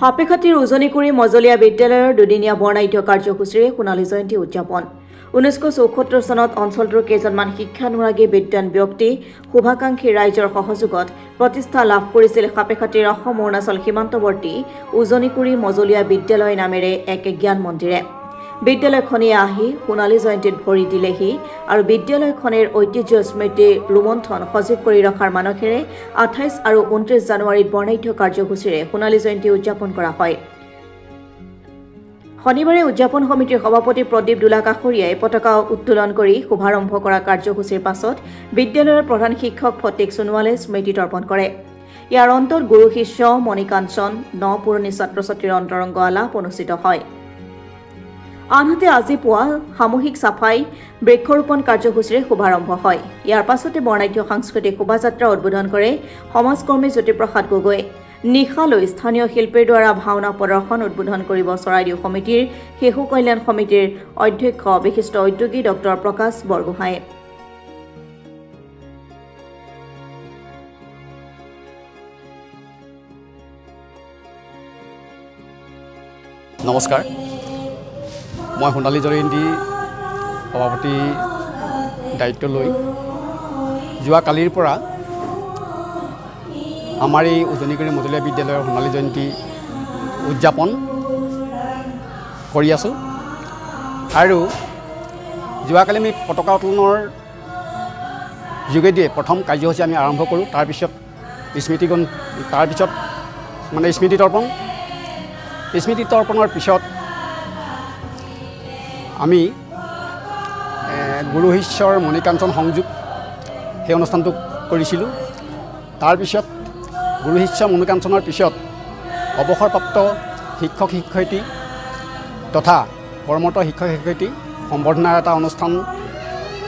হাপেখাতিৰ উজনিকুৰি মজলীয়া বিদ্যালয়ৰ দুদিনীয়া বৰ্ণাঢ্য কাৰ্যসূচীৰে সোণালী জয়ন্তী উদযাপন 1974 চনত অঞ্চলটোৰ কেইজনমান শিক্ষানুৰাগী বিদ্যান ব্যক্তি শুভাকাংক্ষী ৰাইজৰ সহযোগত প্ৰতিষ্ঠা লাভ কৰিছিল হাপেখাতিৰ অসম অৰুণাচল সীমান্তৱৰ্তী উজনিকুৰি মজলীয়া বিদ্যালয় নামেৰে এক জ্ঞান মন্দিৰে বিদ্যালয়খনে আহি সোণালী জয়ন্তীত ভৰি দিলেহি আৰু বিদ্যালয়খনৰ ঐতিহ্য স্মৃতি ৰোমন্থন সজীৱ কৰি ৰখাৰ মানসেৰে 28 আৰু 29 জানুৱাৰীত বৰ্ণাঢ্য কাৰ্যসূচীৰে সোণালী জয়ন্তী উদযাপন কৰা হয়। শনিবাৰে উদযাপন সমিতিৰ সভাপতি প্ৰদীপ দুলাকাখৰীয়াই পতাকা উত্তোলন কৰি শুভাৰম্ভ কৰা কাৰ্যসূচীৰ পাছত বিদ্যালয়ৰ প্ৰধান শিক্ষক ফটিক সোণোৱালে স্মৃতি তৰ্পণ কৰে। ইয়াৰ অন্তত গুৰু শিষ্য মণিকাঞ্চন পুৰণি ছাত্ৰ ছাত্ৰীৰ অন্তৰংগ আলাপ অনুষ্ঠিত হয়। আনহাতে আজি পুৱা সামূহিক সাফাই বৃক্ষৰোপণ কাৰ্যসূচীৰে শুভাৰম্ভ হয়। ইয়াৰ পাছতে বৰ্ণাঢ্য সাংস্কৃতিক শোভাযাত্ৰা উদ্বোধন কৰে সমাজকৰ্মী জ্যোতিপ্ৰসাদ গগৈ। নিশালৈ স্থানীয় শিল্পীৰ দ্বাৰা ভাওনা প্ৰদৰ্শন উদ্বোধন কৰিব চৰাইদেউ সমিতিৰ শিশু কল্যাণ সমিতিৰ অধ্যক্ষ বিশিষ্ট উদ্যোগী ডক্টৰ প্ৰকাশ বৰগোহাঁই। নমস্কাৰ, মই সোণালী জয়ন্তী সভাপতি দায়িত্ব লৈ যোৱা কালিৰ পৰা আমাৰ এই উজনিকুৰি মজলীয়া বিদ্যালয়ৰ সোণালী জয়ন্তী উদযাপন কৰি আছোঁ আৰু যোৱাকালি আমি পতাকা উত্তোলনৰ যোগেদিয়ে প্ৰথম কাৰ্যসূচী আমি আৰম্ভ কৰোঁ। তাৰপিছত স্মৃতি তৰ্পণৰ পিছত আমি গুৰু শিষ্যৰ মণিকাঞ্চন সংযোগ সেই অনুষ্ঠানটো কৰিছিলোঁ। তাৰপিছত গুৰু শিষ্য মণিকাঞ্চনৰ পিছত অৱসৰপ্ৰাপ্ত শিক্ষক শিক্ষয়িত্ৰী তথা কৰ্মৰত শিক্ষক শিক্ষয়িত্ৰী সম্বৰ্ধনাৰ এটা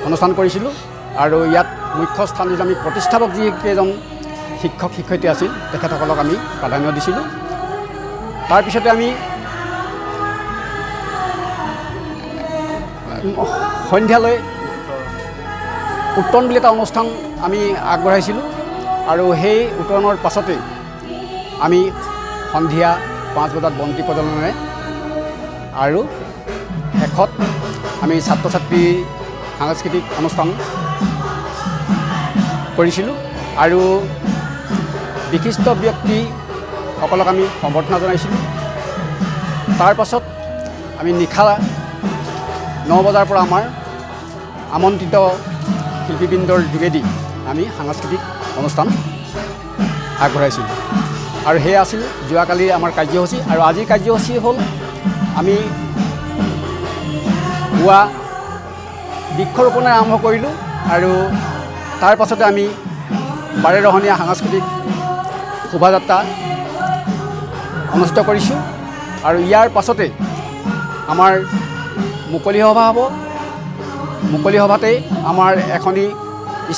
অনুষ্ঠান কৰিছিলোঁ আৰু ইয়াত মুখ্য স্থান দিছিল আমি প্ৰতিষ্ঠাপক যিকেইজন শিক্ষক শিক্ষয়িত্ৰী আছিল তেখেতসকলক আমি প্ৰাধান্য দিছিলোঁ। তাৰপিছতে আমি সন্ধিয়ালৈ উত্তৰণ বুলি এটা অনুষ্ঠান আমি আগবঢ়াইছিলোঁ আৰু সেই উত্তৰণৰ পাছতে আমি সন্ধিয়া 5 বজাত বন্তি প্ৰজ্বলনেৰে আৰু শেষত আমি ছাত্ৰ ছাত্ৰীৰ সাংস্কৃতিক অনুষ্ঠান কৰিছিলোঁ আৰু বিশিষ্ট ব্যক্তিসকলক আমি সম্বৰ্ধনা জনাইছিলোঁ। তাৰ পাছত আমি নিশা 9 বজাৰ পৰা আমাৰ আমন্ত্ৰিত শিল্পীবৃন্দৰ যোগেদি আমি সাংস্কৃতিক অনুষ্ঠান আগবঢ়াইছিলোঁ আৰু সেয়া আছিল যোৱাকালিৰ আমাৰ কাৰ্যসূচী। আৰু আজিৰ কাৰ্যসূচী হ'ল আমি পুৱা বৃক্ষৰোপণে আৰম্ভ কৰিলোঁ আৰু তাৰ পাছতে আমি বাৰেৰহণীয়া সাংস্কৃতিক শোভাযাত্ৰা অনুষ্ঠিত কৰিছোঁ আৰু ইয়াৰ পাছতে আমাৰ মুকলি সভা হ'ব। মুকলি সভাতেই আমাৰ এখনি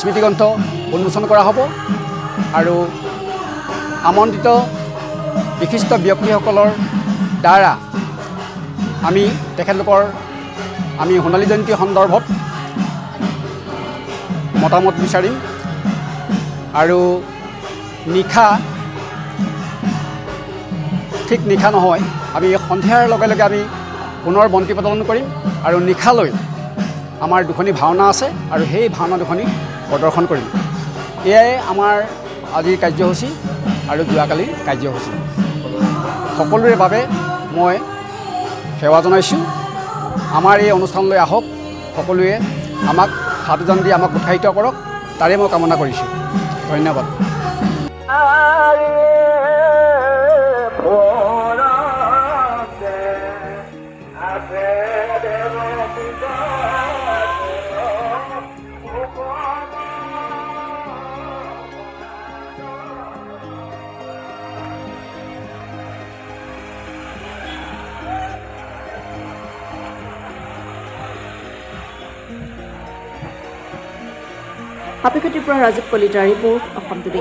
স্মৃতিগ্ৰন্থ উন্মোচন কৰা হ'ব আৰু আমন্ত্ৰিত বিশিষ্ট ব্যক্তিসকলৰ দ্বাৰা তেখেতলোকৰ আমি সোণালী জয়ন্তী সন্দৰ্ভত মতামত বিচাৰিম আৰু নিশা নহয়, আমি সন্ধিয়াৰ লগে লগে আমি পুনৰ বন্তি প্ৰজ্বলন কৰিম আৰু নিশালৈ আমাৰ দুখনি ভাওনা আছে আৰু সেই ভাওনা দুখনি প্ৰদৰ্শন কৰিম। এয়াই আমাৰ আজিৰ কাৰ্যসূচী আৰু যোৱাকালিৰ কাৰ্যসূচী। সকলোৰে বাবে মই সেৱা জনাইছোঁ। আমাৰ এই অনুষ্ঠানলৈ আহক, সকলোৱে আমাক হাত উজান দি আমাক উৎসাহিত কৰক, তাৰে মই কামনা কৰিছোঁ। ধন্যবাদ। হাপেখাতিৰ পৰা ৰাজীৱ কলিতাৰ ৰিপৰ্ট, অসম টুডে।